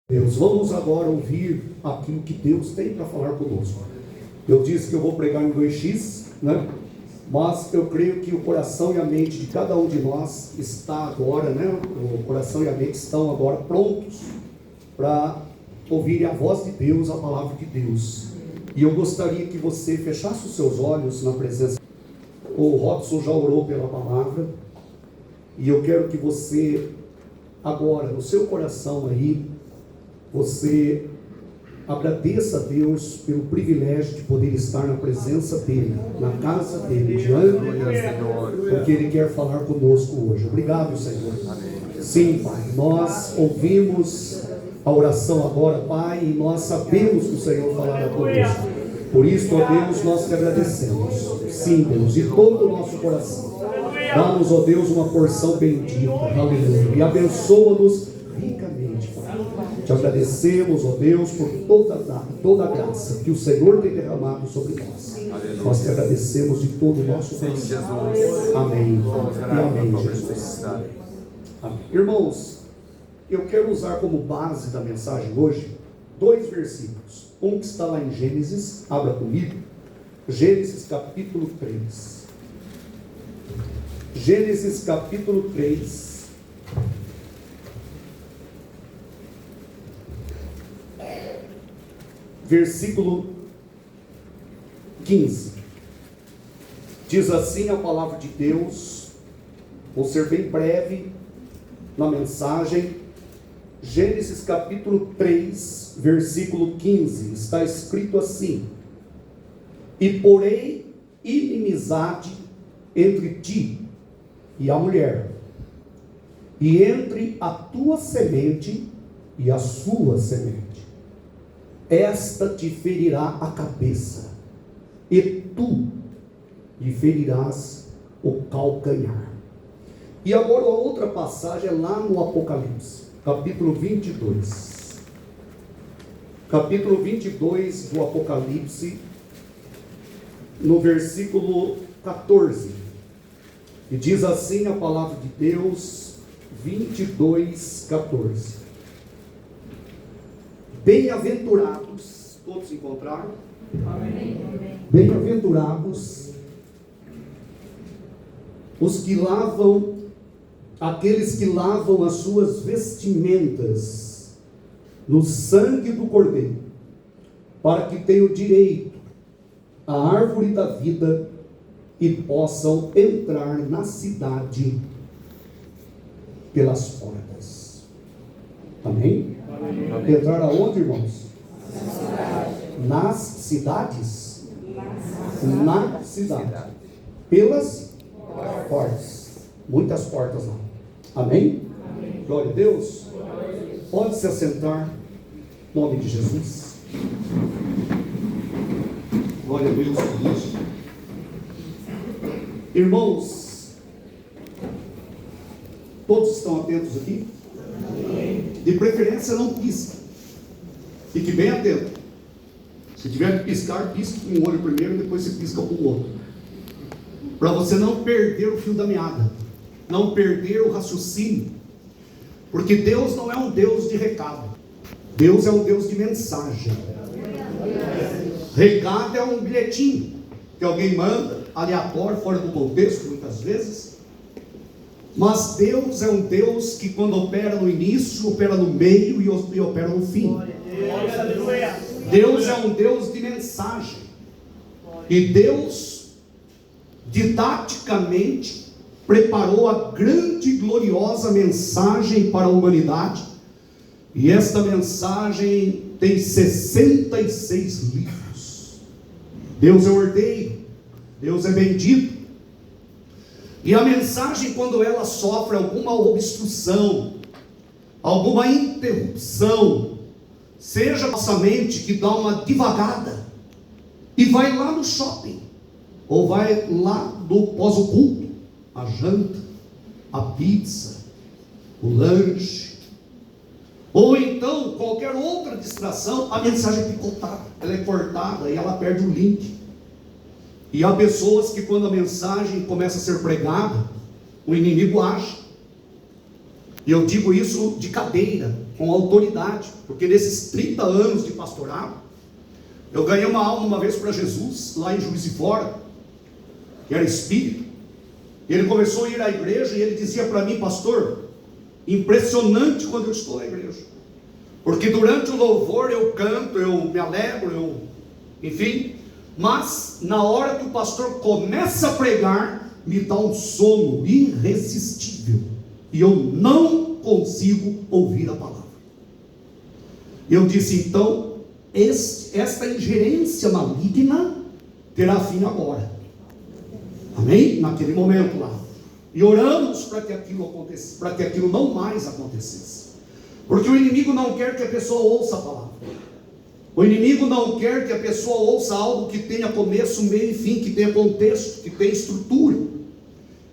Deus, vamos agora ouvir aquilo que Deus tem para falar conosco. Eu disse que eu vou pregar em 2x, né? Mas eu creio que o coração e a mente de cada um de nós está agora, né? O coração e a mente estão agora prontos para ouvir a voz de Deus, a palavra de Deus. E eu gostaria que você fechasse os seus olhos na presença. O Robson já orou pela palavra. E eu quero que você, agora, no seu coração aí, você agradeça a Deus pelo privilégio de poder estar na presença dEle, na casa dEle, diante porque Ele quer falar conosco hoje. Obrigado, Senhor. Sim, Pai, nós ouvimos a oração agora, Pai, e nós sabemos que o Senhor falará conosco. Por isso, ó Deus, nós te agradecemos. Sim, Deus, de todo o nosso coração. Dá-nos, ó Deus, uma porção bendita, aleluia, e abençoa-nos ricamente, Pai. Te agradecemos, ó Deus, por toda a graça que o Senhor tem derramado sobre nós. Aleluia. Nós te agradecemos de todo o nosso coração. Amém. E amém, Jesus. Amém. Irmãos, eu quero usar como base da mensagem hoje 2 versículos. Um que está lá em Gênesis, abra comigo, Gênesis capítulo 3. Gênesis capítulo 3. Versículo 15. Diz assim a palavra de Deus. Vou ser bem breve na mensagem. Gênesis capítulo 3, versículo 15. Está escrito assim: E porei inimizade entre ti e a mulher, e entre a tua semente e a sua semente. Esta te ferirá a cabeça, e tu lhe ferirás o calcanhar. E agora a outra passagem é lá no Apocalipse, capítulo 22. Capítulo 22 do Apocalipse, no versículo 14. E diz assim a palavra de Deus, 22, 14. Bem-aventurados, todos encontraram? Amém. Bem-aventurados aqueles que lavam as suas vestimentas no sangue do Cordeiro, para que tenham direito à árvore da vida e possam entrar na cidade pelas portas. Amém? Amém. Entrar aonde, irmãos? Nas cidades? Na cidade. Pelas portas. Muitas portas lá. Amém? Amém. Glória a Deus. Pode se assentar. Em nome de Jesus. Glória a Deus por isso. Irmãos, todos estão atentos aqui? De preferência não pisca. Fique bem atento. Se tiver que piscar, pisque com um olho primeiro, depois você pisca com o outro. Para você não perder o fio da meada, não perder o raciocínio. Porque Deus não é um Deus de recado. Deus é um Deus de mensagem. Recado é um bilhetinho que alguém manda, aleatório, fora do contexto, muitas vezes. Mas Deus é um Deus que, quando opera no início, opera no meio e opera no fim. Deus é um Deus de mensagem. E Deus, didaticamente, preparou a grande e gloriosa mensagem para a humanidade. E esta mensagem tem 66 livros. Deus é ordeiro, Deus é bendito. E a mensagem, quando ela sofre alguma obstrução, alguma interrupção, seja nossa mente que dá uma divagada e vai lá no shopping, ou vai lá do pós-oculto, a janta, a pizza, o lanche, ou então qualquer outra distração, a mensagem é picotada, ela é cortada e ela perde o link. E há pessoas que, quando a mensagem começa a ser pregada, o inimigo age. E eu digo isso de cadeira, com autoridade, porque nesses 30 anos de pastorado, eu ganhei uma alma uma vez para Jesus, lá em Juiz de Fora, que era espírito. Ele começou a ir à igreja e ele dizia para mim: pastor, impressionante quando eu estou na igreja, porque durante o louvor eu canto, eu me alegro, enfim, mas na hora que o pastor começa a pregar, me dá um sono irresistível, e eu não consigo ouvir a palavra. Eu disse: então, esta ingerência maligna terá fim agora. Amém? Naquele momento lá. E oramos para que aquilo acontecesse, para que aquilo não mais acontecesse. Porque o inimigo não quer que a pessoa ouça a palavra. O inimigo não quer que a pessoa ouça algo que tenha começo, meio e fim, que tenha contexto, que tenha estrutura.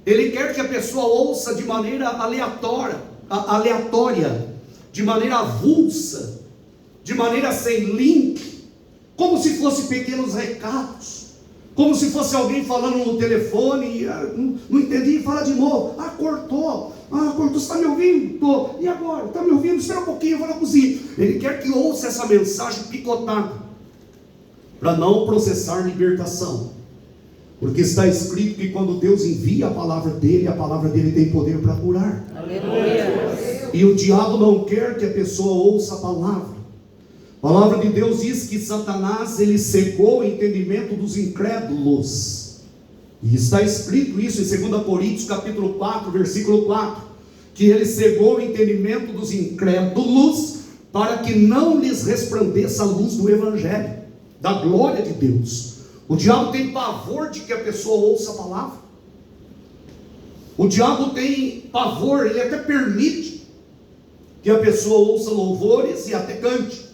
Ele quer que a pessoa ouça de maneira aleatória, de maneira avulsa, de maneira sem link, como se fosse pequenos recados, como se fosse alguém falando no telefone, não entendi, fala de novo, cortou, você está me ouvindo? Estou. E agora? Está me ouvindo? Espera um pouquinho, eu vou na cozinha. Ele quer que ouça essa mensagem picotada, para não processar libertação, porque está escrito que quando Deus envia a palavra dele tem poder para curar. Aleluia. E o diabo não quer que a pessoa ouça a palavra. A palavra de Deus diz que Satanás, ele cegou o entendimento dos incrédulos. E está escrito isso em 2 Coríntios capítulo 4, versículo 4, que ele cegou o entendimento dos incrédulos, para que não lhes resplandeça a luz do Evangelho, da glória de Deus. O diabo tem pavor de que a pessoa ouça a palavra. O diabo tem pavor, ele até permite que a pessoa ouça louvores e até cante.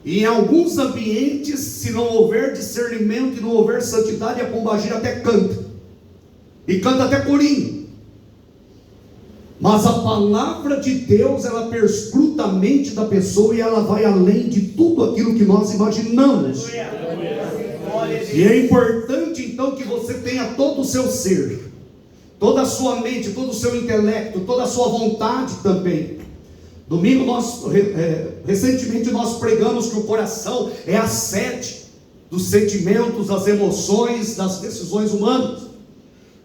E em alguns ambientes, se não houver discernimento e não houver santidade, a pombagira até canta. E canta até corinho. Mas a palavra de Deus, ela perscruta a mente da pessoa e ela vai além de tudo aquilo que nós imaginamos. E é importante então que você tenha todo o seu ser, toda a sua mente, todo o seu intelecto, toda a sua vontade também. Domingo recentemente nós pregamos que o coração é a sede dos sentimentos, das emoções, das decisões humanas.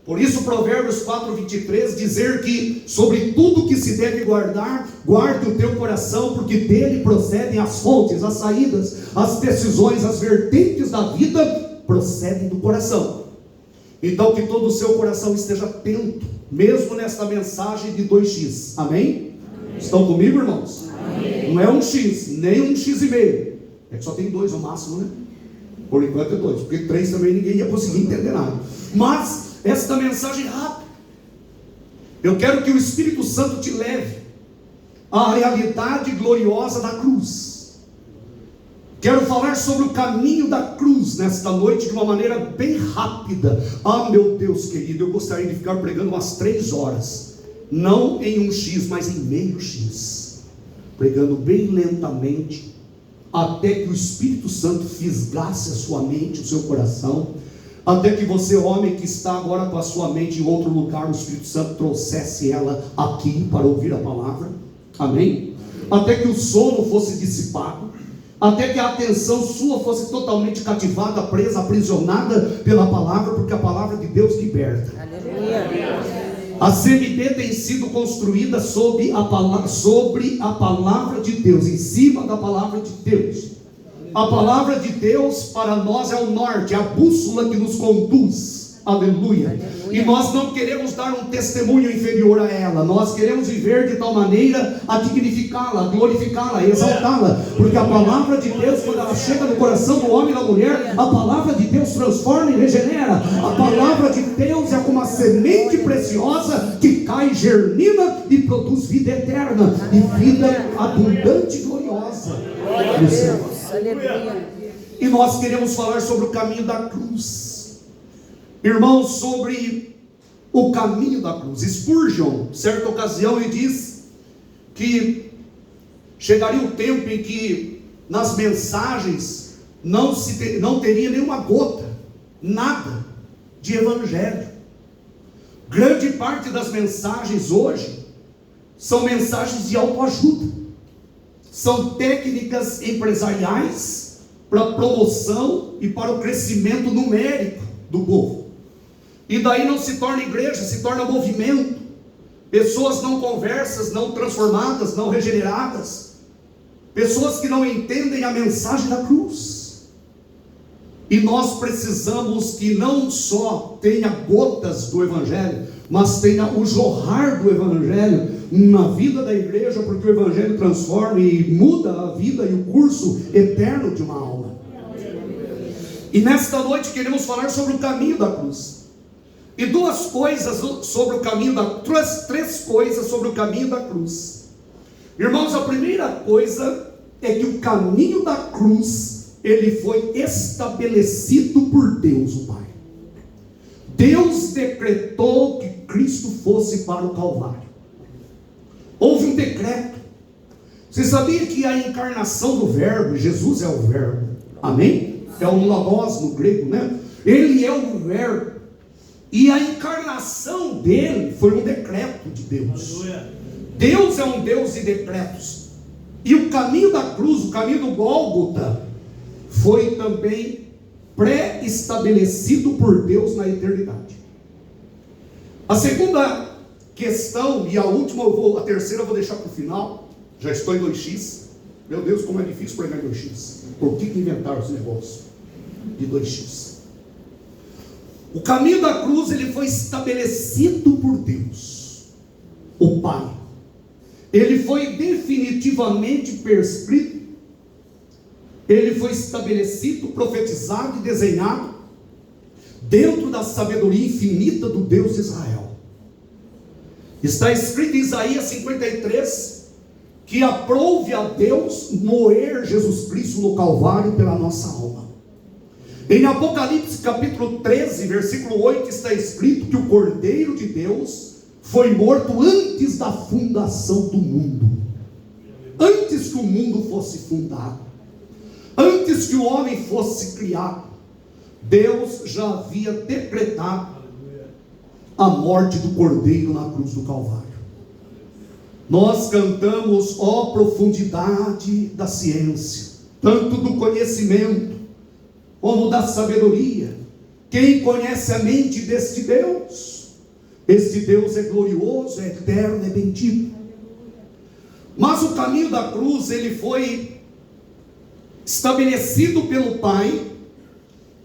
Por isso Provérbios 4:23 dizer que sobre tudo que se deve guardar, guarde o teu coração, porque dele procedem as fontes, as saídas, as decisões, as vertentes da vida procedem do coração. Então que todo o seu coração esteja atento, mesmo nesta mensagem de 2x, amém? Estão comigo, irmãos? Amém. Não é um X, nem um X e meio. É que só tem 2 no máximo, né? Por enquanto é 2, porque 3 também ninguém ia conseguir entender nada. Mas esta mensagem é rápida. Eu quero que o Espírito Santo te leve à realidade gloriosa da cruz. Quero falar sobre o caminho da cruz nesta noite de uma maneira bem rápida. Meu Deus querido, eu gostaria de ficar pregando umas 3 horas. Não em um X, mas em meio X, pregando bem lentamente, até que o Espírito Santo fisgasse a sua mente, o seu coração, até que você, homem que está agora com a sua mente em outro lugar, o Espírito Santo trouxesse ela aqui para ouvir a palavra, amém? Até que o sono fosse dissipado, até que a atenção sua fosse totalmente cativada, presa, aprisionada pela palavra, porque a palavra de Deus liberta. Aleluia. A CMB tem sido construída sobre a palavra de Deus, em cima da palavra de Deus. A palavra de Deus para nós é o norte, é a bússola que nos conduz. Aleluia. E nós não queremos dar um testemunho inferior a ela. Nós queremos viver de tal maneira a dignificá-la, a glorificá-la, a exaltá-la. Porque a palavra de Deus, quando ela chega no coração do homem e da mulher, a palavra de Deus transforma e regenera. A palavra de Deus é como uma semente preciosa que cai, germina e produz vida eterna e vida abundante e gloriosa. Aleluia. E nós queremos falar sobre o caminho da cruz. Irmãos, sobre o caminho da cruz. Spurgeon, certa ocasião, ele diz que chegaria o tempo em que nas mensagens não teria nenhuma gota, nada de evangelho. Grande parte das mensagens hoje são mensagens de autoajuda, são técnicas empresariais para a promoção e para o crescimento numérico do povo. E daí não se torna igreja, se torna movimento. Pessoas não conversas, não transformadas, não regeneradas. Pessoas que não entendem a mensagem da cruz. E nós precisamos que não só tenha gotas do Evangelho, mas tenha o jorrar do Evangelho na vida da igreja, porque o Evangelho transforma e muda a vida e o curso eterno de uma alma. E nesta noite queremos falar sobre o caminho da cruz. E duas coisas sobre o caminho da cruz, três coisas sobre o caminho da cruz. Irmãos, a primeira coisa é que o caminho da cruz, ele foi estabelecido por Deus, o Pai. Deus decretou que Cristo fosse para o Calvário. Houve um decreto. Você sabia que a encarnação do Verbo, Jesus é o Verbo, amém? É o logos no grego, né? Ele é o Verbo. E a encarnação dele foi um decreto de Deus. Deus é um Deus de decretos. E o caminho da cruz, o caminho do Gólgota, foi também pré-estabelecido por Deus na eternidade. A segunda questão, e a última, a terceira eu vou deixar para o final. Já estou em 2x. Meu Deus, como é difícil pregar em 2x. Por que inventaram esse negócio de 2x? O caminho da cruz, ele foi estabelecido por Deus, o Pai. Ele foi definitivamente prescrito. Ele foi estabelecido, profetizado e desenhado dentro da sabedoria infinita do Deus de Israel. Está escrito em Isaías 53 que aprouve a Deus moer Jesus Cristo no Calvário pela nossa alma. Em Apocalipse capítulo 13, versículo 8, está escrito que o Cordeiro de Deus foi morto antes da fundação do mundo. Antes que o mundo fosse fundado, antes que o homem fosse criado, Deus já havia decretado a morte do Cordeiro na cruz do Calvário. Nós cantamos, ó profundidade da ciência, tanto do conhecimento, como da sabedoria. Quem conhece a mente deste Deus? Este Deus é glorioso, é eterno, é bendito. Mas o caminho da cruz, ele foi estabelecido pelo Pai,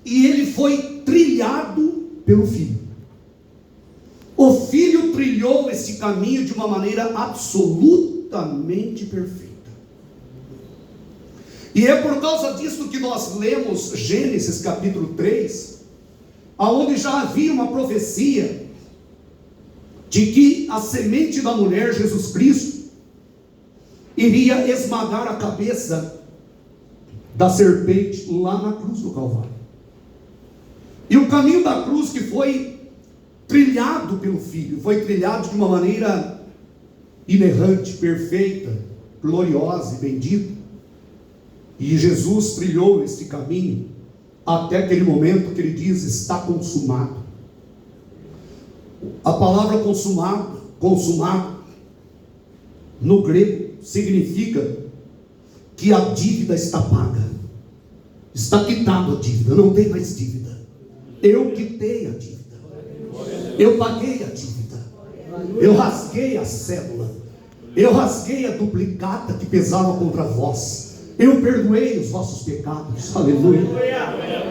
e ele foi trilhado pelo Filho. O Filho trilhou esse caminho de uma maneira absolutamente perfeita. E é por causa disso que nós lemos Gênesis capítulo 3, aonde já havia uma profecia de que a semente da mulher, Jesus Cristo, iria esmagar a cabeça da serpente lá na cruz do Calvário. E o caminho da cruz que foi trilhado pelo Filho, foi trilhado de uma maneira inerrante, perfeita, gloriosa e bendita. E Jesus trilhou este caminho até aquele momento que ele diz: está consumado. A palavra consumado no grego significa que a dívida está paga, está quitada a dívida, não tem mais dívida. Eu quitei a dívida, eu paguei a dívida, eu rasguei a cédula, eu rasguei a duplicata que pesava contra vós, eu perdoei os vossos pecados, aleluia.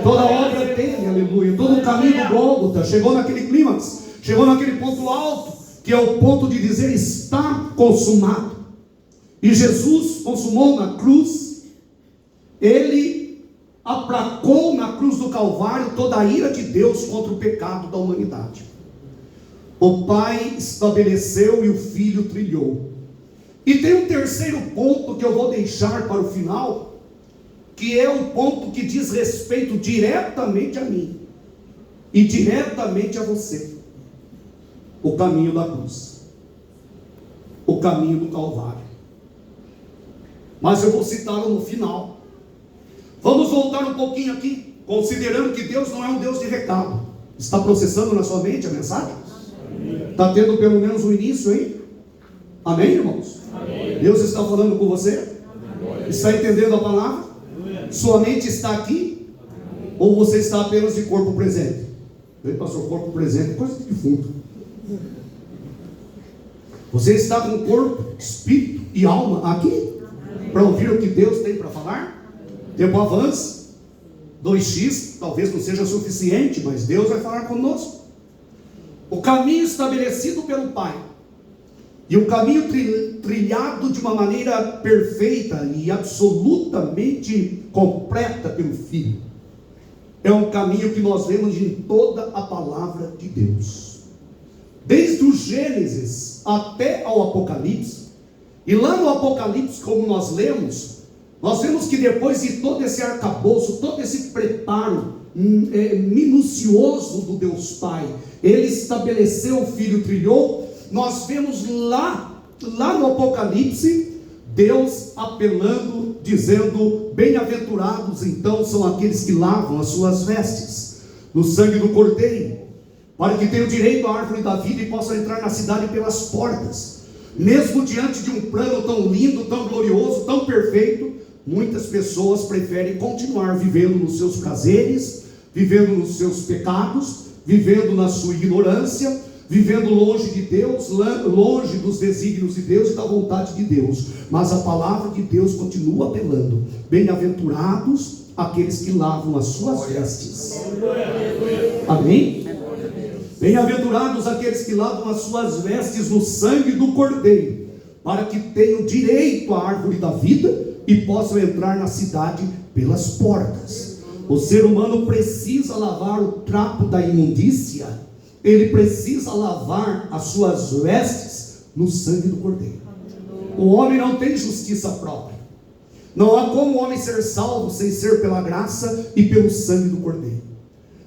Toda obra tem, aleluia. Todo o caminho do Gólgota chegou naquele clímax, chegou naquele ponto alto, que é o ponto de dizer: está consumado. E Jesus consumou na cruz. Ele aplacou na cruz do Calvário toda a ira de Deus contra o pecado da humanidade. O Pai estabeleceu e o Filho trilhou. E tem um terceiro ponto que eu vou deixar para o final, que é o ponto que diz respeito diretamente a mim e diretamente a você. O caminho da cruz, o caminho do Calvário. Mas eu vou citá-lo no final. Vamos voltar um pouquinho aqui, considerando que Deus não é um Deus de recado. Está processando na sua mente a mensagem? Está tendo pelo menos um início aí? Amém, irmãos? Amém. Deus está falando com você? Amém. Está entendendo a palavra? Sua mente está aqui? Ou você está apenas de corpo presente? Ei, pastor, corpo presente é coisa de defunto. Você está com corpo, espírito e alma aqui? Para ouvir o que Deus tem para falar? Tempo avança. 2x talvez não seja suficiente, mas Deus vai falar conosco. O caminho estabelecido pelo Pai e o caminho trilhado de uma maneira perfeita e absolutamente completa pelo Filho é um caminho que nós vemos em toda a palavra de Deus, desde o Gênesis até ao Apocalipse. E lá no Apocalipse, como nós lemos, nós vemos que depois de todo esse arcabouço, todo esse preparo minucioso do Deus Pai, Ele estabeleceu, o Filho trilhou. Nós vemos lá no Apocalipse, Deus apelando, dizendo: bem-aventurados então são aqueles que lavam as suas vestes no sangue do Cordeiro, para que tenham direito à árvore da vida e possam entrar na cidade pelas portas. Mesmo diante de um plano tão lindo, tão glorioso, tão perfeito, muitas pessoas preferem continuar vivendo nos seus prazeres, vivendo nos seus pecados, vivendo na sua ignorância, vivendo longe de Deus, longe dos desígnios de Deus e da vontade de Deus. Mas a palavra de Deus continua apelando: bem-aventurados aqueles que lavam as suas vestes. Amém? Bem-aventurados aqueles que lavam as suas vestes no sangue do Cordeiro, para que tenham direito à árvore da vida e possam entrar na cidade pelas portas. O ser humano precisa lavar o trapo da imundícia, ele precisa lavar as suas vestes no sangue do Cordeiro. O homem não tem justiça própria. Não há como o homem ser salvo sem ser pela graça e pelo sangue do Cordeiro.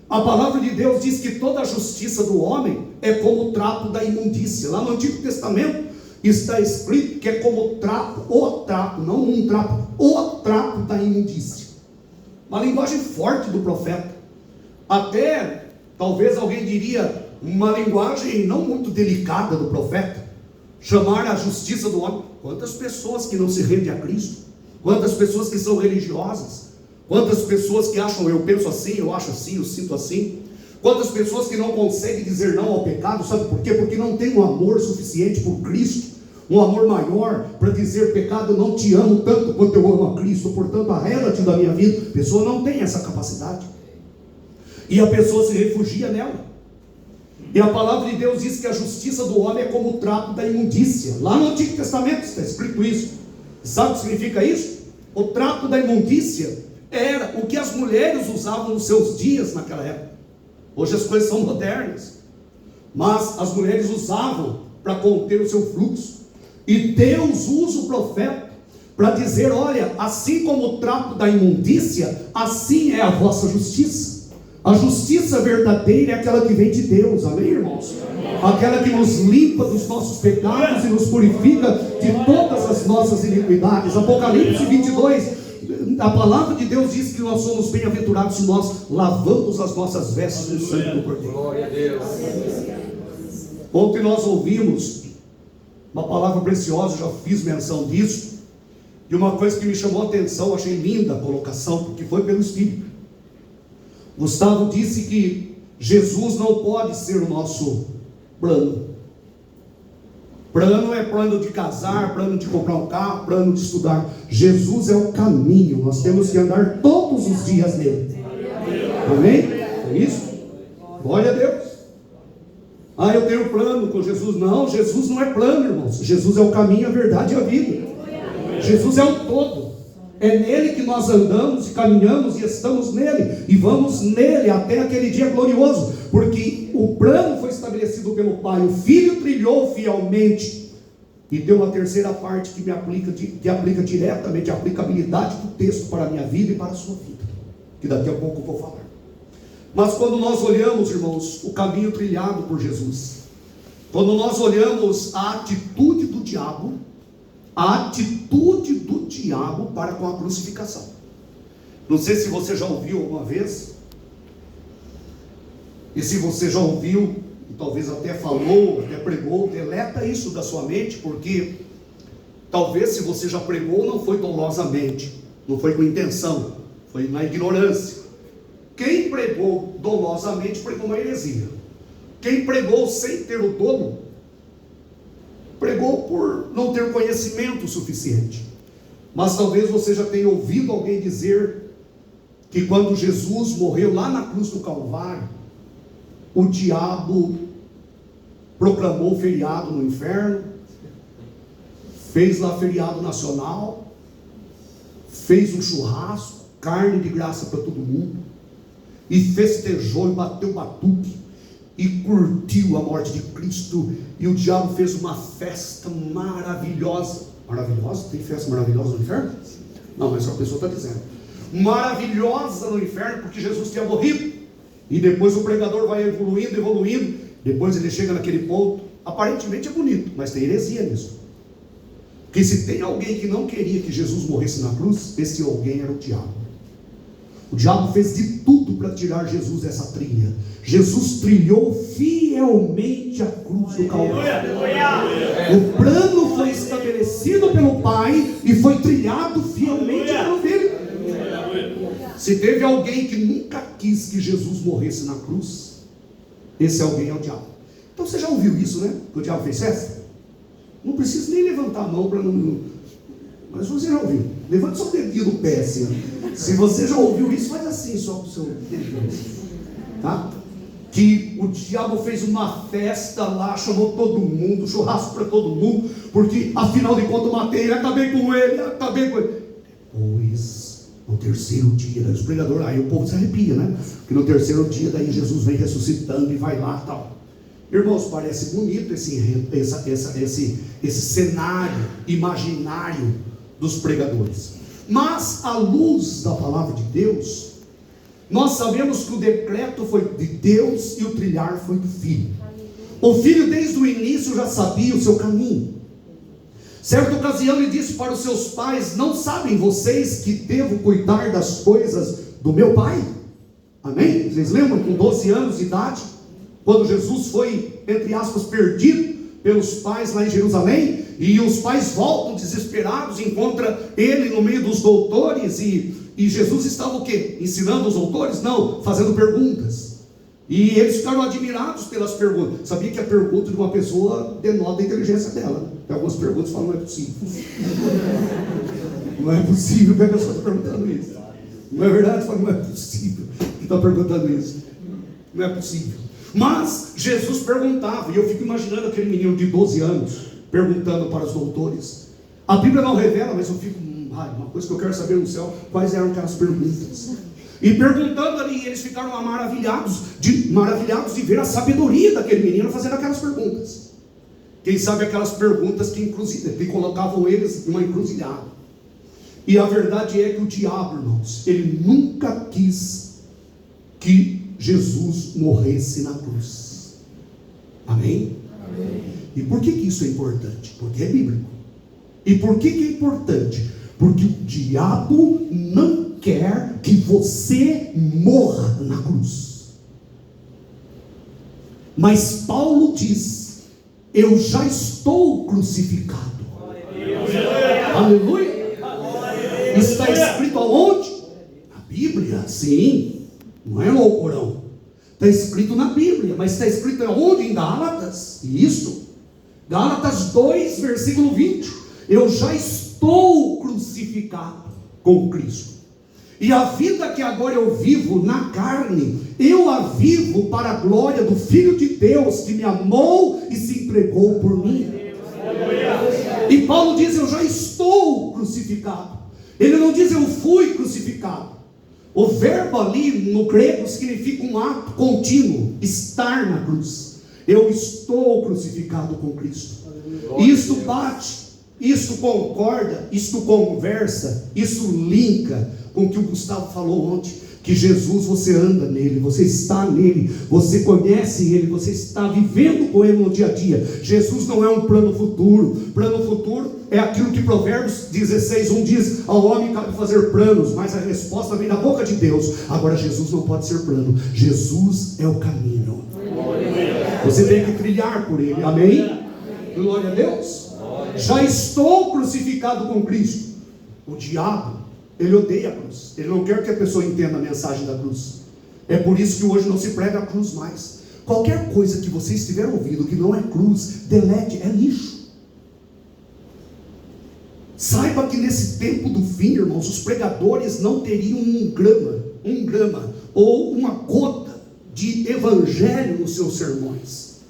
A palavra de Deus diz que toda a justiça do homem é como o trapo da imundícia. Lá no Antigo Testamento está escrito que é como o trapo, não um trapo, o trapo da imundícia. Uma linguagem forte do profeta. Até, talvez alguém diria, uma linguagem não muito delicada do profeta. Chamar a justiça do homem. Quantas pessoas que não se rendem a Cristo? Quantas pessoas que são religiosas? Quantas pessoas que acham: eu penso assim, eu acho assim, eu sinto assim? Quantas pessoas que não conseguem dizer não ao pecado? Sabe por quê? Porque não tem um amor suficiente por Cristo, um amor maior para dizer: pecado, eu não te amo tanto quanto eu amo a Cristo, portanto arreda-te da minha vida. A pessoa não tem essa capacidade, e a pessoa se refugia nela. E a palavra de Deus diz que a justiça do homem é como o trapo da imundícia. Lá no Antigo Testamento está escrito isso. Sabe o que significa isso? O trapo da imundícia era o que as mulheres usavam nos seus dias naquela época. Hoje as coisas são modernas, mas as mulheres usavam para conter o seu fluxo. E Deus usa o profeta para dizer: olha, assim como o trapo da imundícia, assim é a vossa justiça. A justiça verdadeira é aquela que vem de Deus, amém, irmãos? Aquela que nos limpa dos nossos pecados e nos purifica de todas as nossas iniquidades. Apocalipse 22, a palavra de Deus diz que nós somos bem-aventurados se nós lavamos as nossas vestes no sangue do Cordeiro. Glória a Deus. Ontem nós ouvimos uma palavra preciosa, já fiz menção disso, e uma coisa que me chamou a atenção, achei linda a colocação, porque foi pelo Espírito. Gustavo disse que Jesus não pode ser o nosso plano. Plano é plano de casar, plano de comprar um carro, plano de estudar. Jesus é o caminho, nós temos que andar todos os dias nele. Amém? É isso? Glória a Deus. Ah, eu tenho plano com Jesus. Não, Jesus não é plano, irmãos. Jesus é o caminho, a verdade e a vida. Jesus é o todo. É nele que nós andamos e caminhamos e estamos nele, e vamos nele até aquele dia glorioso, porque o plano foi estabelecido pelo Pai, o Filho trilhou fielmente, e tem uma terceira parte que aplica diretamente a aplicabilidade do texto para a minha vida e para a sua vida, que daqui a pouco eu vou falar. Mas quando nós olhamos, irmãos, o caminho trilhado por Jesus, quando nós olhamos a atitude do diabo, para com a crucificação. Não sei se você já ouviu alguma vez, e se você já ouviu, talvez até falou, até pregou, deleta isso da sua mente, porque talvez se você já pregou, não foi dolosamente, não foi com intenção, foi na ignorância. Quem pregou dolosamente pregou uma heresia. Quem pregou sem ter o dolo, pregou por não ter conhecimento suficiente. Mas talvez você já tenha ouvido alguém dizer que quando Jesus morreu lá na cruz do Calvário, o diabo proclamou feriado no inferno, fez lá feriado nacional, fez um churrasco, carne de graça para todo mundo, e festejou e bateu batuque, e curtiu a morte de Cristo, e o diabo fez uma festa maravilhosa. Maravilhosa? Tem festa maravilhosa no inferno? Não, mas a pessoa está dizendo maravilhosa no inferno, porque Jesus tinha morrido. E depois o pregador vai evoluindo, depois ele chega naquele ponto, aparentemente é bonito, mas tem heresia nisso. Porque se tem alguém que não queria que Jesus morresse na cruz, esse alguém era o diabo. O diabo fez de tudo para tirar Jesus dessa trilha. Jesus trilhou fielmente a cruz do Calvário. O plano foi estabelecido pelo Pai e foi trilhado fielmente pelo Filho. Se teve alguém que nunca quis que Jesus morresse na cruz, esse alguém é o diabo. Então você já ouviu isso, né? Que o diabo fez festa? Não precisa nem levantar a mão para não... Mas você já ouviu. Levante só o dedinho do pé assim. Se você já ouviu isso, faz assim só com o seu dedo. Tá? Que o diabo fez uma festa lá, chamou todo mundo, churrasco para todo mundo, porque afinal de contas eu matei ele, acabei com ele. Pois, no terceiro dia, os pregadores, aí o povo se arrepia, né? Porque no terceiro dia, daí Jesus vem ressuscitando e vai lá e tal. Irmãos, parece bonito esse cenário imaginário dos pregadores. Mas, à luz da palavra de Deus, nós sabemos que o decreto foi de Deus e o trilhar foi do Filho. O Filho desde o início já sabia o seu caminho. Certa ocasião ele disse para os seus pais: não sabem vocês que devo cuidar das coisas do meu Pai? Amém? Vocês lembram, com 12 anos de idade, quando Jesus foi, entre aspas, perdido pelos pais lá em Jerusalém, e os pais voltam desesperados, encontram ele no meio dos doutores, e Jesus estava o quê? Ensinando os doutores? Não, fazendo perguntas. E eles ficaram admirados pelas perguntas. Sabia que a pergunta de uma pessoa denota a inteligência dela. Tem algumas perguntas que falam: não é possível. Não é possível que a pessoa está perguntando isso. Não é verdade? Fala: não é possível que está perguntando isso. Não é possível. Mas Jesus perguntava, e eu fico imaginando aquele menino de 12 anos perguntando para os doutores. A Bíblia não revela, mas eu fico, uma coisa que eu quero saber no céu: quais eram aquelas perguntas? E perguntando ali, eles ficaram maravilhados de ver a sabedoria daquele menino fazendo aquelas perguntas. Quem sabe aquelas perguntas que colocavam eles numa encruzilhada. E a verdade é que o diabo, irmãos, ele nunca quis que Jesus morresse na cruz. Amém? Amém. E por que isso é importante? Porque é bíblico. E por que é importante? Porque o diabo não quer que você morra na cruz. Mas Paulo diz: eu já estou crucificado. Aleluia. Está escrito aonde? Na Bíblia, sim. Não é no Alcorão. Está escrito na Bíblia. Mas está escrito aonde? Em Gálatas. Isso. Gálatas 2, versículo 20. Eu já estou crucificado com Cristo. E a vida que agora eu vivo na carne, eu a vivo para a glória do Filho de Deus, que me amou e se entregou por mim. E Paulo diz: eu já estou crucificado. Ele não diz: eu fui crucificado. O verbo ali no grego significa um ato contínuo, estar na cruz. Eu estou crucificado com Cristo. Isto bate, isto concorda, isto conversa, isso linka com o que o Gustavo falou ontem, que Jesus, você anda nele, você está nele, você conhece ele, você está vivendo com ele no dia a dia. Jesus não é um plano futuro. Plano futuro é aquilo que Provérbios 16:1 diz: ao homem cabe fazer planos, mas a resposta vem da boca de Deus. Agora Jesus não pode ser plano. Jesus é o caminho. Você tem que trilhar por Ele, amém? Glória a Deus. Já estou crucificado com Cristo. O diabo, ele odeia a cruz. Ele não quer que a pessoa entenda a mensagem da cruz. É por isso que hoje não se prega a cruz mais. Qualquer coisa que você estiver ouvindo que não é cruz, delete, é lixo. Saiba que nesse tempo do fim, irmãos, os pregadores não teriam um grama ou uma gota de evangelho nos seus sermões.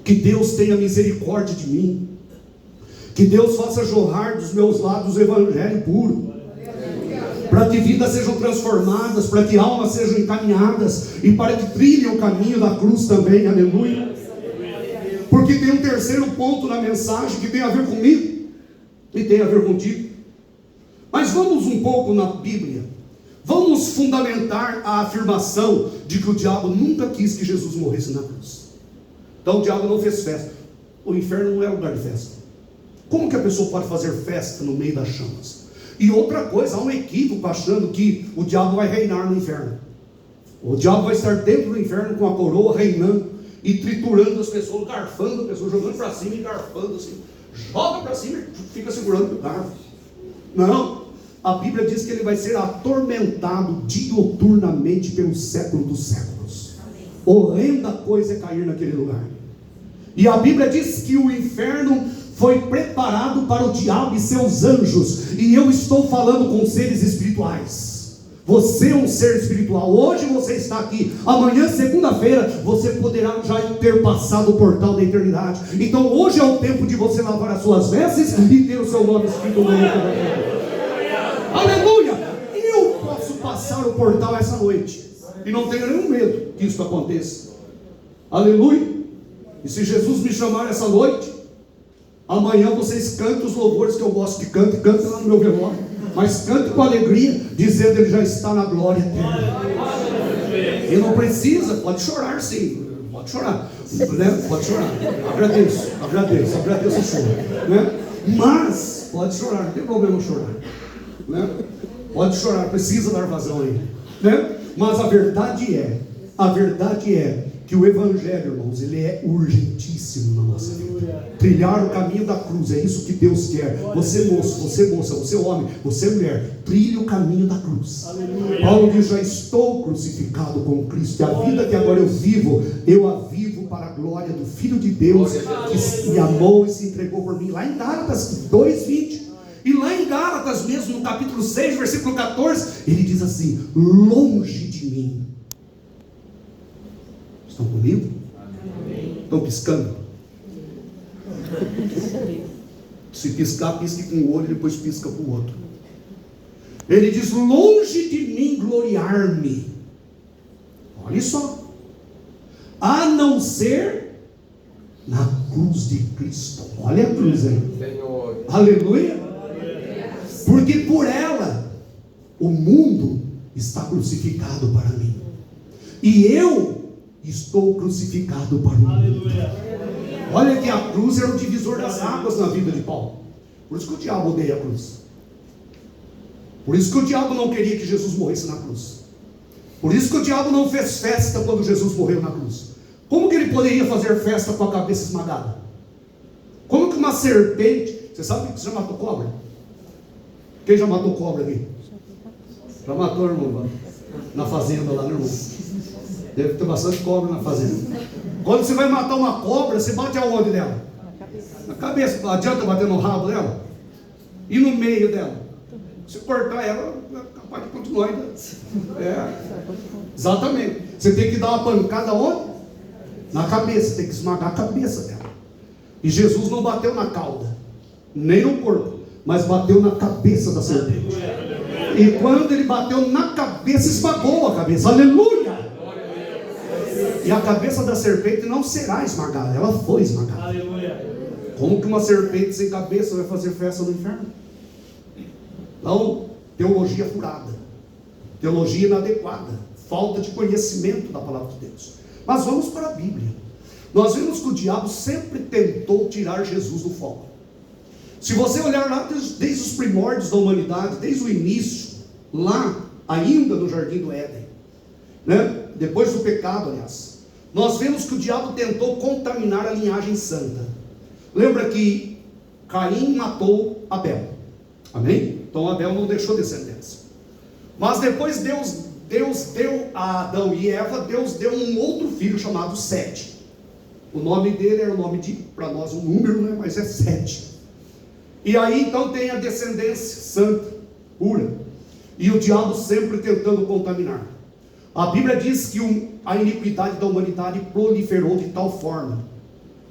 Que Deus tenha misericórdia de mim. Que Deus faça jorrar dos meus lábios o evangelho puro, para que vidas sejam transformadas, para que almas sejam encaminhadas e para que trilhem o caminho da cruz também, aleluia. Porque tem um terceiro ponto na mensagem que tem a ver comigo e tem a ver contigo. Mas vamos um pouco na Bíblia. Vamos fundamentar a afirmação de que o diabo nunca quis que Jesus morresse na cruz. Então o diabo não fez festa. O inferno não é lugar de festa. Como que a pessoa pode fazer festa no meio das chamas? E outra coisa, há um equívoco achando que o diabo vai reinar no inferno. O diabo vai estar dentro do inferno com a coroa reinando e triturando as pessoas, garfando as pessoas, jogando para cima e garfando assim. Joga para cima e fica segurando o garfo. Não, a Bíblia diz que ele vai ser atormentado dioturnamente pelo século dos séculos. Horrenda coisa é cair naquele lugar. E a Bíblia diz que o inferno foi preparado para o diabo e seus anjos. E eu estou falando com seres espirituais. Você é um ser espiritual. Hoje você está aqui. Amanhã, segunda-feira, você poderá já ter passado o portal da eternidade. Então hoje é o tempo de você lavar as suas vestes e ter o seu nome escrito no livro da vida. Aleluia! Eu posso passar o portal essa noite. E não tenho nenhum medo que isso aconteça. Aleluia! E se Jesus me chamar essa noite, amanhã vocês cantem os louvores que eu gosto que cantem lá no meu velório, mas cante com alegria, dizendo que ele já está na glória eterna. E não precisa, pode chorar sim, pode chorar, né? Pode chorar, agradeço o choro, né? Mas pode chorar, não tem problema chorar, né? Pode chorar, precisa dar vazão aí, né? Mas a verdade é que o evangelho, irmãos, ele é urgentíssimo na nossa vida. Trilhar o caminho da cruz, é isso que Deus quer. Você moço, você moça, você homem, você mulher, trilhe o caminho da cruz. Aleluia. Paulo diz: já estou crucificado com Cristo, e a vida que agora eu a vivo para a glória do Filho de Deus, que me amou e se entregou por mim. Lá em Gálatas 2:20. E lá em Gálatas mesmo, no capítulo 6, versículo 14, ele diz assim: longe de mim. Estão comigo? Amém. Estão piscando? Se piscar, pisque com o olho e depois pisca com o outro. Ele diz: longe de mim gloriar-me. Olha só. A não ser na cruz de Cristo. Olha a cruz aí. Senhor. Aleluia. Porque por ela o mundo está crucificado para mim. E eu estou crucificado para o mundo. Olha que a cruz era o divisor das águas na vida de Paulo. Por isso que o diabo odeia a cruz. Por isso que o diabo não queria que Jesus morresse na cruz. Por isso que o diabo não fez festa quando Jesus morreu na cruz. Como que ele poderia fazer festa com a cabeça esmagada? Como que uma serpente... Você sabe que você já matou cobra? Quem já matou cobra aqui? Já matou, irmão? Na fazenda lá, né, irmão? Deve ter bastante cobra na fazenda. Quando você vai matar uma cobra, você bate aonde dela? Na cabeça. Não adianta bater no rabo dela? E no meio dela? Se cortar ela, é capaz de continuar ainda. Exatamente. Você tem que dar uma pancada onde? Na cabeça. Tem que esmagar a cabeça dela. E Jesus não bateu na cauda, nem no corpo, mas bateu na cabeça da serpente. E quando ele bateu na cabeça, esmagou a cabeça. Aleluia! E a cabeça da serpente não será esmagada, ela foi esmagada. Aleluia. Como que uma serpente sem cabeça vai fazer festa no inferno? Então, teologia furada, teologia inadequada, falta de conhecimento da palavra de Deus. Mas vamos para a Bíblia. Nós vimos que o diabo sempre tentou tirar Jesus do foco. Se você olhar lá desde os primórdios da humanidade, desde o início, lá ainda no Jardim do Éden, né? Depois do pecado, aliás, nós vemos que o diabo tentou contaminar a linhagem santa. Lembra que Caim matou Abel, amém? Então Abel não deixou descendência. Mas depois Deus deu a Adão e Eva, Deus deu um outro filho chamado Sete. O nome dele era o nome de, para nós, um número, né? Mas é Sete. E aí então tem a descendência santa, pura. E o diabo sempre tentando contaminar. A Bíblia diz que a iniquidade da humanidade proliferou de tal forma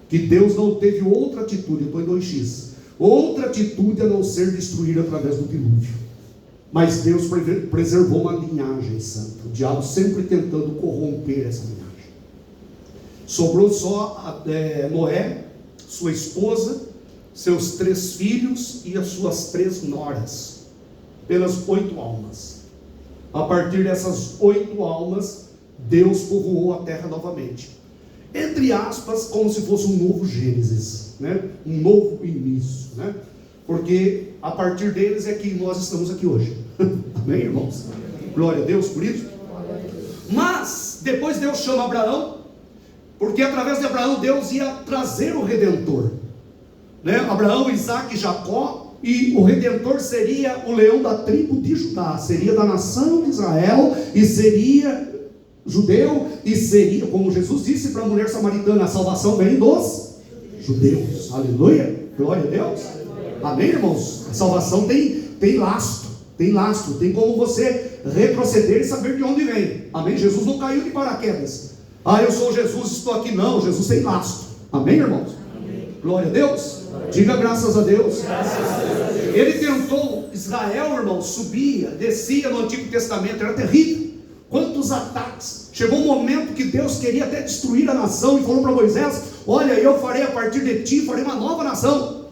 que Deus não teve outra atitude, eu estou em 2x, outra atitude a não ser destruir através do dilúvio. Mas Deus preservou uma linhagem santa. O diabo sempre tentando corromper essa linhagem. Sobrou só Noé, sua esposa, seus 3 filhos e as suas 3 noras, pelas 8 almas. A partir dessas 8 almas, Deus povoou a terra novamente. Entre aspas, como se fosse um novo Gênesis, né? Um novo início, né? Porque a partir deles é que nós estamos aqui hoje. Amém, irmãos? Glória a Deus por isso. Mas depois Deus chama Abraão, porque através de Abraão Deus ia trazer o Redentor, né? Abraão, Isaac e Jacó. E o Redentor seria o leão da tribo de Judá, seria da nação de Israel, e seria judeu, e seria, como Jesus disse para a mulher samaritana, a salvação vem dos judeus. Aleluia, glória a Deus. Amém, irmãos? A salvação tem lastro, tem como você retroceder e saber de onde vem. Amém? Jesus não caiu de paraquedas. Eu sou Jesus, estou aqui. Não, Jesus tem lastro. Amém, irmãos? Amém. Glória a Deus. Diga graças a Deus. Ele tentou, Israel, irmão, subia, descia no Antigo Testamento, era terrível. Quantos ataques. Chegou um momento que Deus queria até destruir a nação e falou para Moisés: olha, eu farei a partir de ti, farei uma nova nação.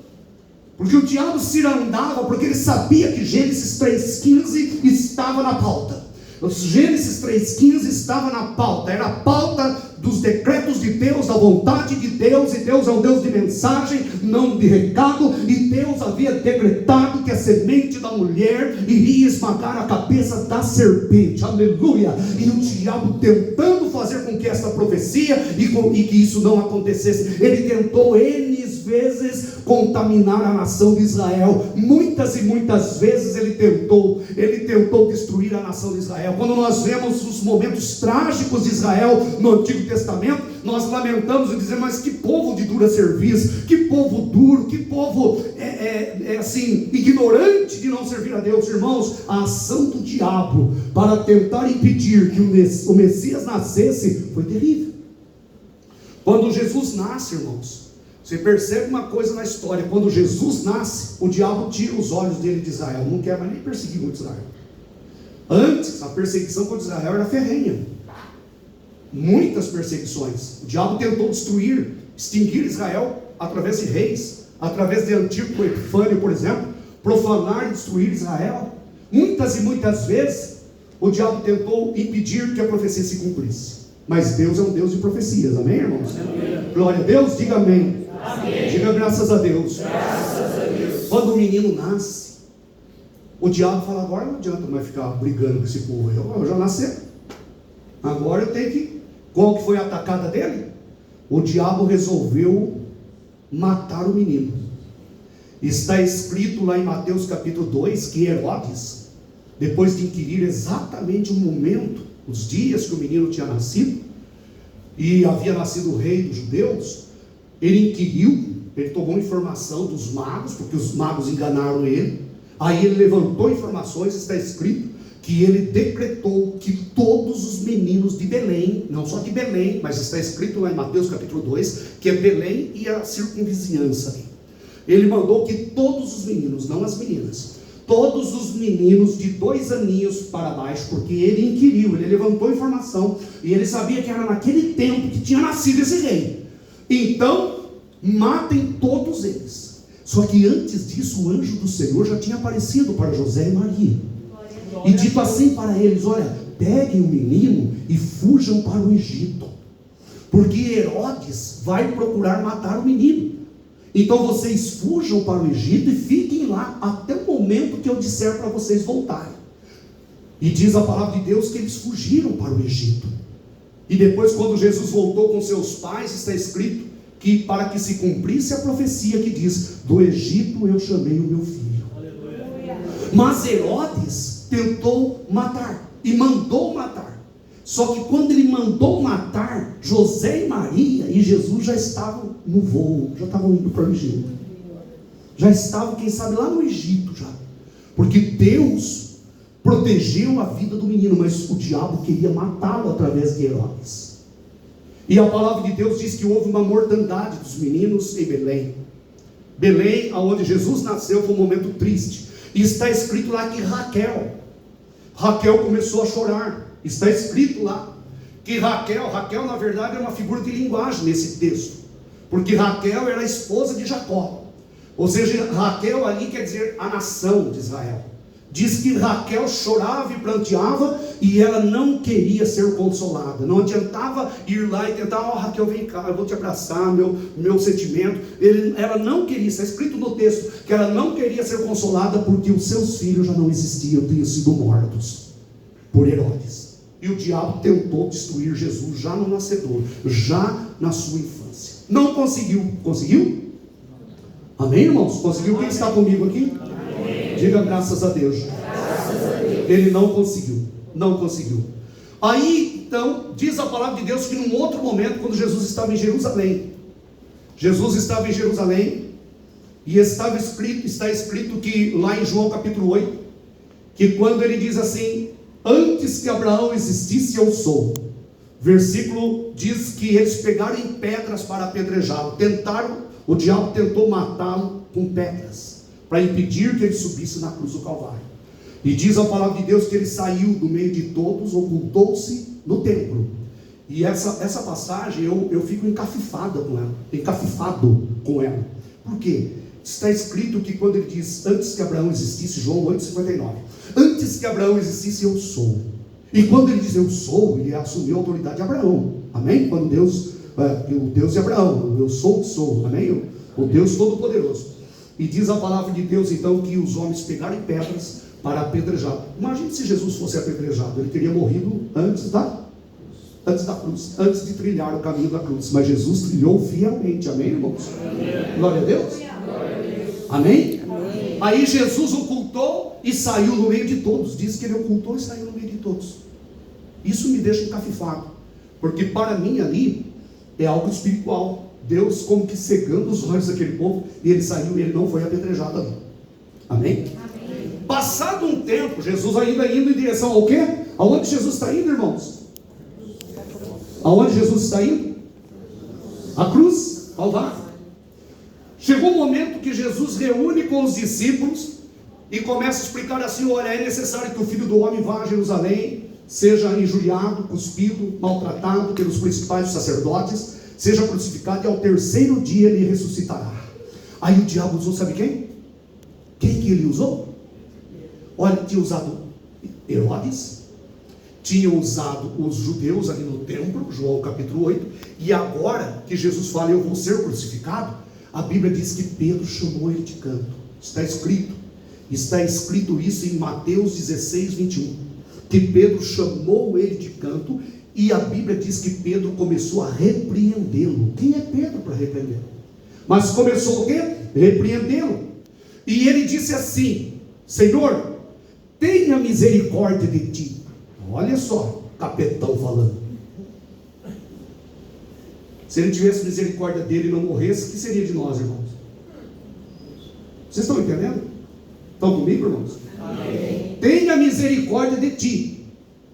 Porque o diabo cirandava, porque ele sabia que Gênesis 3,15 estava na pauta. Gênesis 3,15 estava na pauta, era a pauta dos decretos de Deus, da vontade de Deus, e Deus é um Deus de mensagem, não de recado, e Deus havia decretado que a semente da mulher iria esmagar a cabeça da serpente, aleluia, e o diabo tentando fazer com que essa profecia, e que isso não acontecesse, ele tentou N vezes contaminar a nação de Israel, muitas e muitas vezes ele tentou destruir a nação de Israel. Quando nós vemos os momentos trágicos de Israel no Antigo Testamento, nós lamentamos e dizemos: mas que povo de dura serviço, que povo duro, que povo assim, ignorante de não servir a Deus. Irmãos, a ação do diabo para tentar impedir que o Messias nascesse foi terrível. Quando Jesus nasce, irmãos, você percebe uma coisa na história: quando Jesus nasce, o diabo tira os olhos dele de Israel, não quer mais nem perseguir muito Israel. Antes, a perseguição contra Israel era ferrenha, muitas perseguições. O diabo tentou destruir, extinguir Israel através de reis, através de Antíoco Epifânio, por exemplo, profanar e destruir Israel. Muitas e muitas vezes o diabo tentou impedir que a profecia se cumprisse. Mas Deus é um Deus de profecias, amém, irmãos? Amém. Glória a Deus, diga amém. Amém. Diga graças a Deus. Graças a Deus. Quando o menino nasce, o diabo fala: agora não adianta mais ficar brigando com esse povo, eu já nasci, agora eu tenho que... Qual que foi a atacada dele? O diabo resolveu matar o menino. Está escrito lá em Mateus capítulo 2 que Herodes, depois de inquirir exatamente o momento, os dias que o menino tinha nascido, e havia nascido o rei dos judeus, ele inquiriu, ele tomou informação dos magos, porque os magos enganaram ele. Aí ele levantou informações, está escrito que ele decretou que todos os meninos de Belém, não só de Belém, mas está escrito lá em Mateus capítulo 2, que é Belém e a circunvizinhança. Ele mandou que todos os meninos, não as meninas, todos os meninos de 2 aninhos para baixo, porque ele inquiriu, ele levantou informação, e ele sabia que era naquele tempo que tinha nascido esse rei. Então, matem todos eles. Só que antes disso, o anjo do Senhor já tinha aparecido para José e Maria, e dito assim para eles: olha, peguem o menino e fujam para o Egito, porque Herodes vai procurar matar o menino. Então vocês fujam para o Egito e fiquem lá até o momento que eu disser para vocês voltarem. E diz a palavra de Deus que eles fugiram para o Egito. E depois, quando Jesus voltou com seus pais, está escrito que para que se cumprisse a profecia que diz: do Egito eu chamei o meu filho. Aleluia. Mas Herodes tentou matar e mandou matar. Só que quando ele mandou matar, José e Maria e Jesus já estavam no voo, já estavam indo para o Egito. Já estavam, quem sabe, lá no Egito já. Porque Deus protegeu a vida do menino, mas o diabo queria matá-lo através de Herodes. E a palavra de Deus diz que houve uma mortandade dos meninos em Belém. Belém, onde Jesus nasceu, foi um momento triste. E está escrito lá que Raquel começou a chorar. Está escrito lá que Raquel na verdade é uma figura de linguagem nesse texto, porque Raquel era a esposa de Jacó. Ou seja, Raquel ali quer dizer a nação de Israel. Diz que Raquel chorava e pranteava e ela não queria ser consolada. Não adiantava ir lá e tentar: Raquel, vem cá, eu vou te abraçar, meu sentimento. Ela não queria, está escrito no texto que ela não queria ser consolada porque os seus filhos já não existiam, tinham sido mortos por Herodes. E o diabo tentou destruir Jesus já no nascedor, já na sua infância. Não conseguiu. Conseguiu? Amém, irmãos? Conseguiu? Quem está comigo aqui? Diga graças a Deus. Ele não conseguiu. Aí então diz a palavra de Deus que num outro momento, quando Jesus estava em Jerusalém, e está escrito que lá em João capítulo 8, que quando ele diz assim: antes que Abraão existisse, eu sou. Versículo diz que eles pegaram em pedras para apedrejá-lo. O diabo tentou matá-lo com pedras, para impedir que ele subisse na cruz do Calvário. E diz a palavra de Deus que ele saiu do meio de todos, ocultou-se no templo. E essa passagem eu fico encafifado com ela. Por quê? Está escrito que quando ele diz: antes que Abraão existisse, João 8,59, antes que Abraão existisse, eu sou. E quando ele diz eu sou, ele assumiu a autoridade de Abraão. Amém? Quando o Deus de Abraão, eu sou o que sou. Amém? O Deus Todo-Poderoso. E diz a palavra de Deus então que os homens pegaram pedras para apedrejar. Imagine se Jesus fosse apedrejado, ele teria morrido antes da cruz, antes de trilhar o caminho da cruz. Mas Jesus trilhou fielmente. Amém, irmãos? Amém. Glória a Deus. Amém? Amém? Aí Jesus ocultou e saiu no meio de todos. Diz que ele ocultou e saiu no meio de todos. Isso me deixa encafifado, porque para mim ali é algo espiritual. Deus como que cegando os olhos daquele povo, e ele saiu e ele não foi apedrejado ali. Amém? Amém. Passado um tempo, Jesus ainda indo em direção ao quê? Aonde Jesus está indo, irmãos? Aonde Jesus está indo? A cruz, Calvário. Chegou um momento que Jesus reúne com os discípulos e começa a explicar assim: olha, é necessário que o Filho do Homem vá a Jerusalém, seja injuriado, cuspido, maltratado pelos principais sacerdotes, seja crucificado e ao terceiro dia ele ressuscitará. Aí o diabo usou, sabe quem? Quem que ele usou? Olha, tinha usado Herodes, tinha usado os judeus ali no templo, João capítulo 8, e agora que Jesus fala: eu vou ser crucificado, a Bíblia diz que Pedro chamou ele de canto. Está escrito isso em Mateus 16, 21, que Pedro chamou ele de canto. E a Bíblia diz que Pedro começou a repreendê-lo. Quem é Pedro para repreendê-lo? Mas começou o quê? Repreendê-lo. E ele disse assim: Senhor, tenha misericórdia de ti. Olha só, capetão falando. Se ele tivesse misericórdia dele e não morresse, o que seria de nós, irmãos? Vocês estão entendendo? Estão comigo, irmãos? Amém. Tenha misericórdia de ti.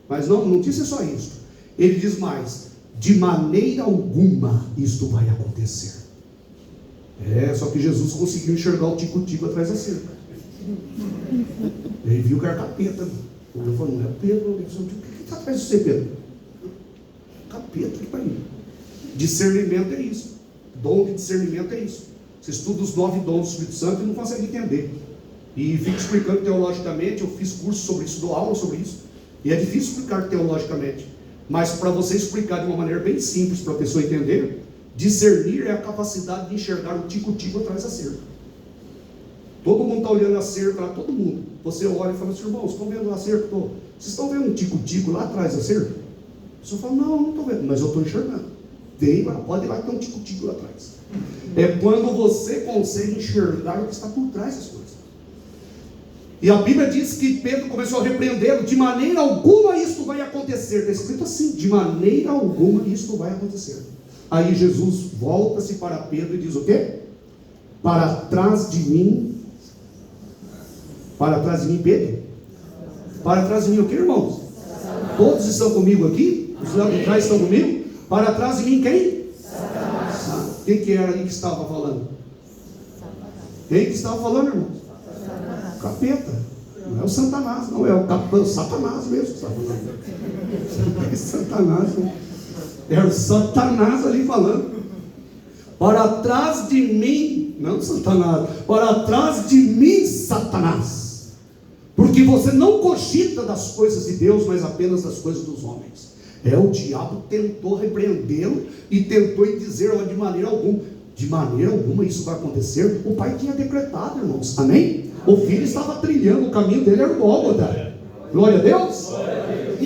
Mas não disse só isso. Ele diz mais: de maneira alguma isto vai acontecer. Só que Jesus conseguiu enxergar o tico-tico atrás da cerca. Ele viu que era capeta. Ele falou: não é Pedro. Ele falou: o que está atrás de você, Pedro? Capeta, que para mim. Discernimento é isso. Dom de discernimento é isso. Você estuda os 9 dons do Espírito Santo e não consegue entender. E fica explicando teologicamente. Eu fiz curso sobre isso, dou aula sobre isso. E é difícil explicar teologicamente. Mas para você explicar de uma maneira bem simples para a pessoa entender, discernir é a capacidade de enxergar o tico-tico atrás da cerca. Todo mundo está olhando a cerca, todo mundo. Você olha e fala assim: irmãos, estão vendo a cerca? Vocês estão vendo um tico-tico lá atrás da cerca? pessoa fala, não estou vendo, mas eu estou enxergando. Vem lá, pode ir lá que tem um tico-tico lá atrás. É quando você consegue enxergar o que está por trás das coisas. E a Bíblia diz que Pedro começou a repreendê-lo, de maneira alguma isto vai acontecer. Está escrito assim, de maneira alguma isto vai acontecer. Aí Jesus volta-se para Pedro e diz o quê? Para trás de mim, Pedro? Para trás de mim o quê, irmãos? Todos estão comigo aqui? Os lá de trás estão comigo? Para trás de mim quem? Quem que era ali que estava falando? Quem que estava falando, irmãos? Capeta. Não é o Satanás, não é o Satanás mesmo que estava falando. É Satanás, era o Satanás ali falando. Para trás de mim, não Satanás, para trás de mim, Satanás, porque você não cogita das coisas de Deus, mas apenas das coisas dos homens. O diabo tentou repreendê-lo e tentou dizer, olha, de maneira alguma isso vai acontecer. O pai tinha decretado, irmãos, amém? O filho estava trilhando, o caminho dele era o Gólgota. Glória a Deus.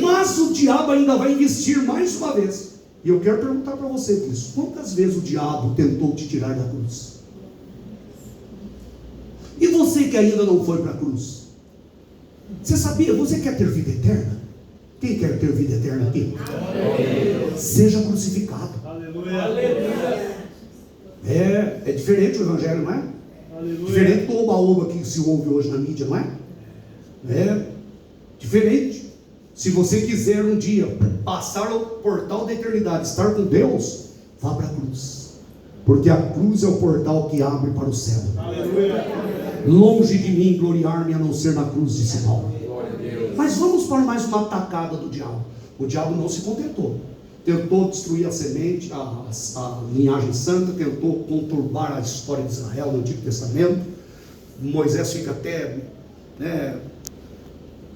Mas o diabo ainda vai investir mais uma vez. E eu quero perguntar para você isso: quantas vezes o diabo tentou te tirar da cruz? E você que ainda não foi para a cruz, você sabia? Você quer ter vida eterna? Quem quer ter vida eterna aqui? Seja crucificado. Aleluia. É diferente o evangelho, não é? Aleluia. Diferente do oba-oba que se ouve hoje na mídia, não é? É diferente. Se você quiser um dia passar o portal da eternidade, estar com Deus, vá para a cruz, porque a cruz é o portal que abre para o céu. Aleluia. Longe de mim gloriar-me a não ser na cruz, disse Paulo. Mas vamos para mais uma atacada do diabo. O diabo não se contentou. Tentou destruir a semente, a linhagem santa, tentou conturbar a história de Israel no Antigo Testamento. Moisés fica até,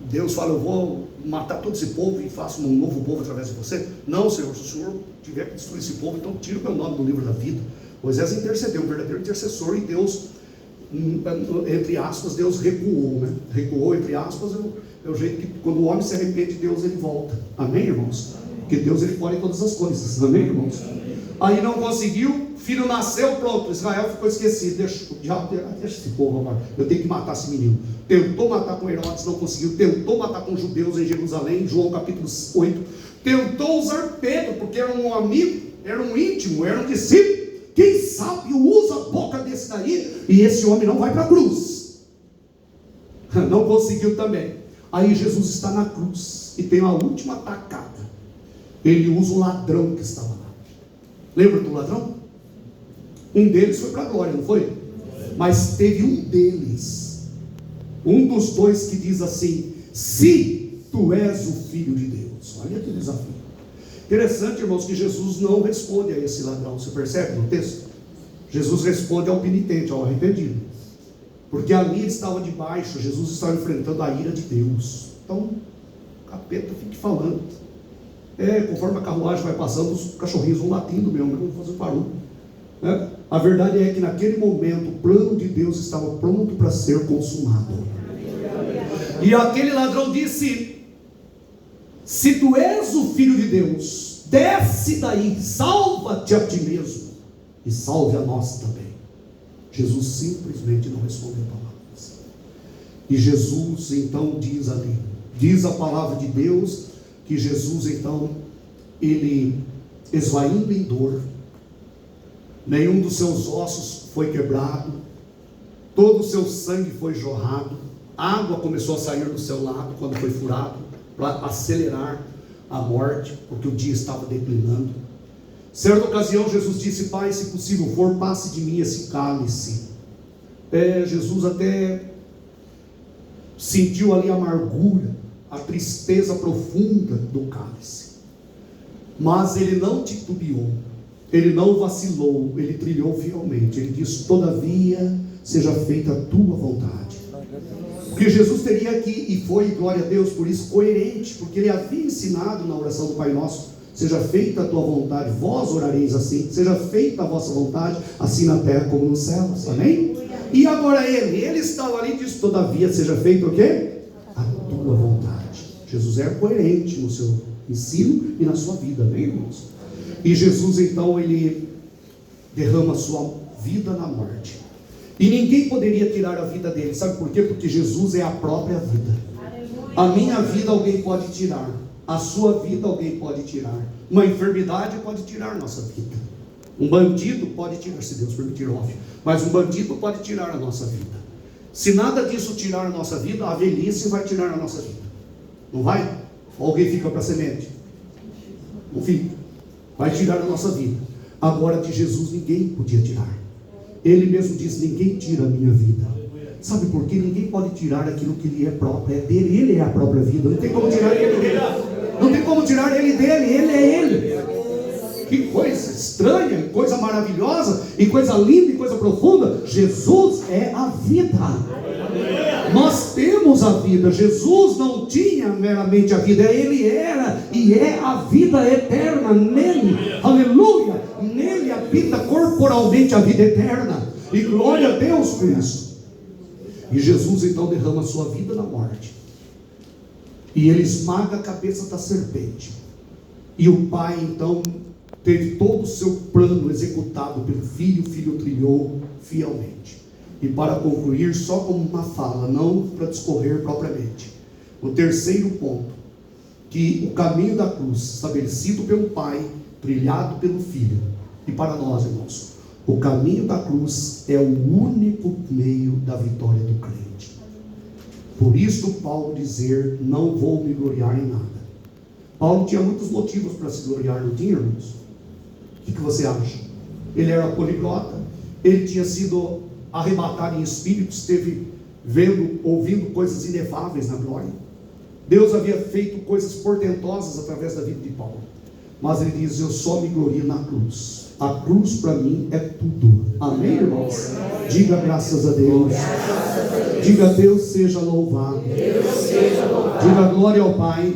Deus fala, eu vou matar todo esse povo e faço um novo povo através de você. Não, Senhor, se o Senhor tiver que destruir esse povo, então tira o meu nome do livro da vida. Moisés intercedeu, um verdadeiro intercessor, e Deus, entre aspas, Deus recuou, né? Recuou, entre aspas, é o jeito que quando o homem se arrepende de Deus, ele volta. Amém, irmãos? Porque Deus, ele pode todas as coisas. Amém, irmãos? Aí não conseguiu, filho nasceu, pronto, Israel ficou esquecido. Deixa esse povo agora, eu tenho que matar esse menino. Tentou matar com Herodes, não conseguiu. Tentou matar com judeus em Jerusalém, João capítulo 8. Tentou usar Pedro, porque era um amigo, era um íntimo, era um discípulo. Quem sabe usa a boca desse daí, e esse homem não vai para a cruz. Não conseguiu também. Aí Jesus está na cruz, e tem a última atacada. Ele usa o ladrão que estava lá. Lembra do ladrão? Um deles foi para a glória, não foi? Mas teve um deles, um dos dois, que diz assim: se tu és o Filho de Deus. Olha que desafio. Interessante, irmãos, que Jesus não responde a esse ladrão. Você percebe no texto? Jesus responde ao penitente, ao arrependido, porque ali ele estava debaixo, Jesus estava enfrentando a ira de Deus. Então, o capeta fique falando. Conforme a carruagem vai passando, os cachorrinhos vão latindo mesmo, não vão fazer barulho. A verdade é que naquele momento o plano de Deus estava pronto para ser consumado. E aquele ladrão disse: se tu és o Filho de Deus, desce daí, salva-te a ti mesmo e salve a nós também. Jesus simplesmente não respondeu palavras. E Jesus então diz ali, diz a palavra de Deus, que Jesus então, ele esvaindo em dor, nenhum dos seus ossos foi quebrado, todo o seu sangue foi jorrado, água começou a sair do seu lado quando foi furado, para acelerar a morte, porque o dia estava declinando. Certa ocasião Jesus disse: Pai, se possível for, passe de mim esse cálice. Jesus até sentiu ali a amargura, a tristeza profunda do cálice, mas ele não titubeou, ele não vacilou, ele trilhou fielmente. Ele disse: todavia seja feita a tua vontade. Porque Jesus teria aqui, e foi, glória a Deus por isso, coerente, porque ele havia ensinado na oração do Pai Nosso: seja feita a tua vontade, vós orareis assim, seja feita a vossa vontade, assim na terra como nos céus. Amém? E agora ele estava ali e disse: todavia seja feita o quê? A tua vontade. Jesus era coerente no seu ensino e na sua vida, amém, irmãos? E Jesus então, ele derrama a sua vida na morte, e ninguém poderia tirar a vida dele, sabe por quê? Porque Jesus é a própria vida. A minha vida alguém pode tirar, a sua vida alguém pode tirar, uma enfermidade pode tirar a nossa vida, um bandido pode tirar, se Deus permitir, óbvio, mas um bandido pode tirar a nossa vida. Se nada disso tirar a nossa vida, a velhice vai tirar a nossa vida, não vai? Ou alguém fica para semente? Não fica, vai tirar a nossa vida. Agora, de Jesus ninguém podia tirar. Ele mesmo diz: ninguém tira a minha vida. Sabe por quê? Ninguém pode tirar aquilo que lhe é próprio, é dele, ele é a própria vida, não tem como tirar ele dele, não tem como tirar ele dele, ele é ele. Que coisa estranha, coisa maravilhosa, e coisa linda, e coisa profunda. Jesus é a vida. Nós temos a vida. Jesus não tinha meramente a vida, ele era e é a vida eterna nele. Aleluia! Nele habita corporalmente a vida eterna. E glória a Deus por isso. E Jesus então derrama a sua vida na morte, e ele esmaga a cabeça da serpente. E o Pai então teve todo o seu plano executado pelo Filho. O Filho trilhou fielmente. E para concluir, só como uma fala, não para discorrer propriamente, o terceiro ponto, que o caminho da cruz, estabelecido pelo Pai, trilhado pelo Filho, e para nós, irmãos, o caminho da cruz é o único meio da vitória do crente. Por isso Paulo dizer: não vou me gloriar em nada. Paulo tinha muitos motivos para se gloriar, não tinha, irmãos? O que você acha? Ele era poliglota, ele tinha sido arrebatado em espírito, esteve ouvindo coisas inefáveis na glória. Deus havia feito coisas portentosas através da vida de Paulo, mas ele diz: eu só me glorio na cruz. A cruz para mim é tudo. Amém, irmãos? Diga graças a Deus. Diga: Deus seja louvado. Diga glória ao Pai,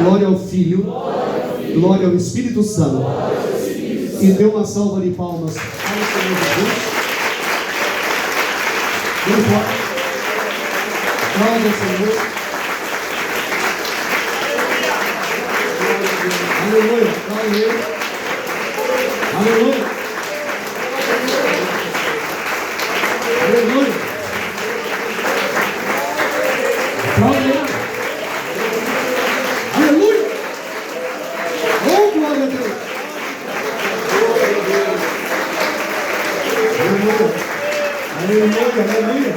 glória ao Filho, glória ao Espírito Santo. E dê uma salva de palmas para o Senhor Jesus. Glória ao Senhor. Aleluia. Aleluia. Aleluia. Aleluia. Aleluia. Aleluia. Oh, glória a Deus. Aleluia. Aleluia.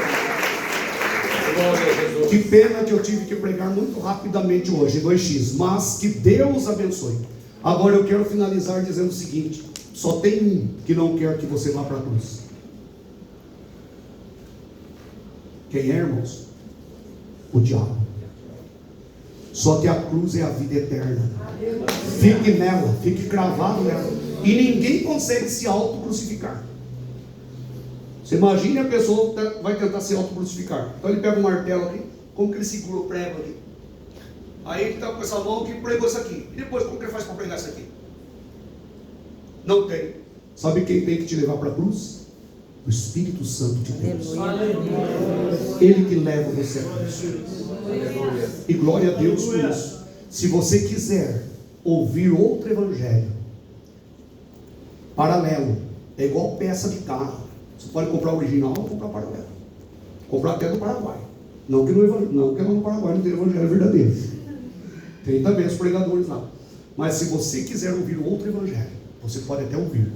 Que pena que eu tive que pregar muito rapidamente hoje, 2x, mas que Deus abençoe. Agora eu quero finalizar dizendo o seguinte: só tem um que não quer que você vá para a cruz. Quem é, irmãos? O diabo. Só que a cruz é a vida eterna. Fique nela, fique cravado nela. E ninguém consegue se auto-crucificar. Você imagine, a pessoa vai tentar se auto-crucificar. Então ele pega um martelo aqui. Como que ele segura o prego aqui? Aí ele está com essa mão que pregou isso aqui. E depois, como que ele faz para pregar isso aqui? Não tem. Sabe quem tem que te levar para a cruz? O Espírito Santo de Deus. Ele que leva você à cruz. E glória a Deus por isso. Se você quiser ouvir outro evangelho paralelo, é igual peça de carro. Você pode comprar o original ou comprar paralelo. Comprar até do Paraguai. Não que no Paraguai não tem evangelho verdadeiro. Tem também os pregadores lá. Mas se você quiser ouvir outro evangelho, você pode até ouvir.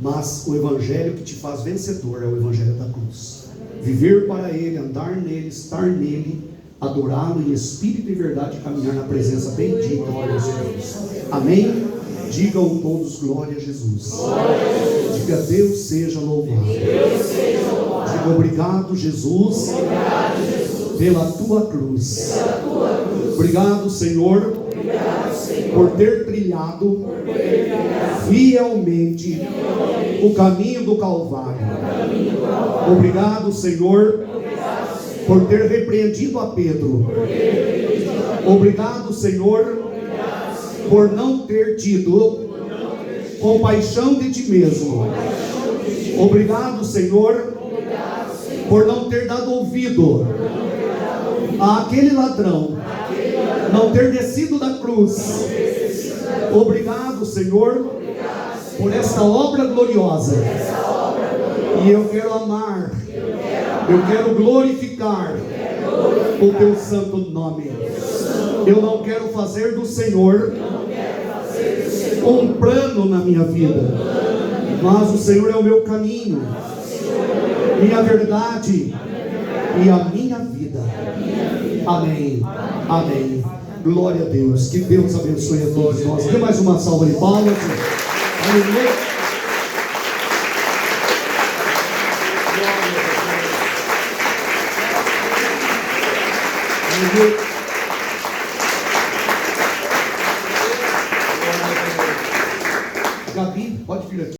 Mas o evangelho que te faz vencedor é o evangelho da cruz. Viver para Ele, andar nele, estar nele, adorá-lo em espírito e verdade, caminhar na presença bendita de Deus. Amém? Digam todos glória a Jesus. Diga: Deus seja louvado. Diga: obrigado, Jesus, pela tua cruz. Obrigado, Senhor, por ter trilhado fielmente o caminho do Calvário. Obrigado, Senhor, por ter repreendido a Pedro. Obrigado, Senhor, por não ter tido compaixão de ti mesmo. Obrigado, Senhor, por não ter dado ouvido àquele ladrão não ter descido da cruz. Obrigado, Senhor, por esta obra gloriosa. E eu quero amar, eu quero glorificar o teu santo nome. Eu não quero fazer do Senhor um plano na minha vida, mas o Senhor é o meu caminho, minha verdade e a minha vida. Amém, amém. Glória a Deus, que Deus abençoe a todos nós. Dê mais uma salva de palmas. Aleluia. Gabi, pode vir aqui.